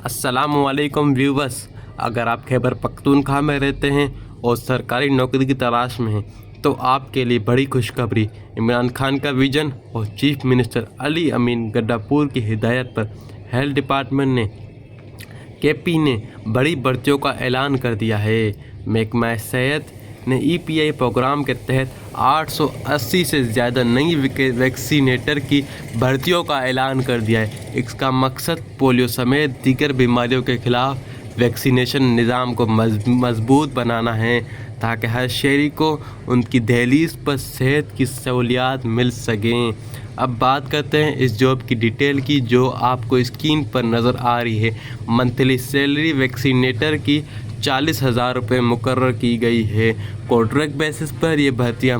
अस्सलाम वालेकुम व्यूवर्स। अगर आप खैबर पख्तूनख्वा में रहते हैं और सरकारी नौकरी की तलाश में हैं तो आपके लिए बड़ी खुशखबरी। इमरान खान का विजन और चीफ मिनिस्टर अली अमीन गड्डापुर की हिदायत पर हेल्थ डिपार्टमेंट ने केपी ने बड़ी भर्तियों का ऐलान कर दिया है। महकमा सेहत ने ईपीआई प्रोग्राम के तहत 880 से ज़्यादा नई वैक्सीनेटर की भर्तियों का ऐलान कर दिया है। इसका मकसद पोलियो समेत दीगर बीमारियों के खिलाफ वैक्सीनेशन निज़ाम को मजबूत बनाना है ताकि हर शहरी को उनकी दहलीज पर सेहत की सहूलियात मिल सकें। अब बात करते हैं इस जॉब की डिटेल की जो आपको स्क्रीन पर नज़र आ रही है। मंथली सैलरी वैक्सीनेटर की 40,000 रुपये मुकर्रर की गई है। कॉन्ट्रैक्ट बेसिस पर ये भर्तियाँ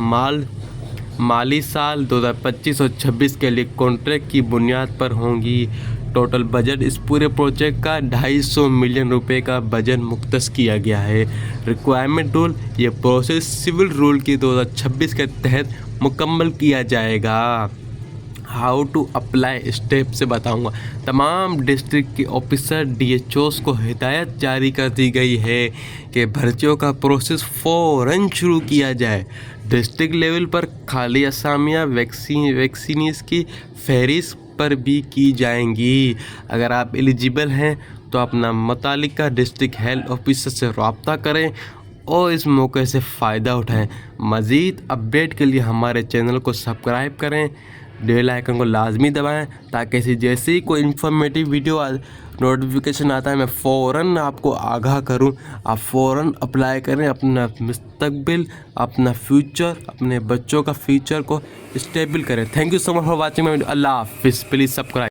माली साल 2025 और 26 के लिए कॉन्ट्रैक्ट की बुनियाद पर होंगी। टोटल बजट इस पूरे प्रोजेक्ट का 250 मिलियन रुपए का बजट मुख्तस किया गया है। रिक्वायरमेंट रूल ये प्रोसेस सिविल रूल की 2026 के तहत मुकम्मल किया जाएगा। हाउ टू अप्लाई स्टेप से बताऊंगा। तमाम डिस्ट्रिक्ट के ऑफिसर डीएचओस को हिदायत जारी कर दी गई है कि भर्तियों का प्रोसेस फ़ौरन शुरू किया जाए। डिस्ट्रिक्ट लेवल पर खाली असामियाँ वैक्सीनीस की फहरिस्त पर भी की जाएंगी। अगर आप एलिजिबल हैं तो अपना मुतालिका डिस्ट्रिक्ट हेल्थ ऑफिसर से रब्ता करें और इस मौके से फ़ायदा उठाएं। मज़ीद अपडेट के लिए हमारे चैनल को सब्सक्राइब करें, बेल आइकन को लाजमी दबाएं ताकि जैसे ही कोई इन्फॉर्मेटिव वीडियो नोटिफिकेशन आता है मैं फ़ौरन आपको आगाह करूं। आप फ़ौरन अप्लाई करें, अपना मुस्तकबिल, अपना फ्यूचर, अपने बच्चों का फ्यूचर को स्टेबल करें। Thank you so much for watching my video. अल्लाह हाफिज़। Please subscribe.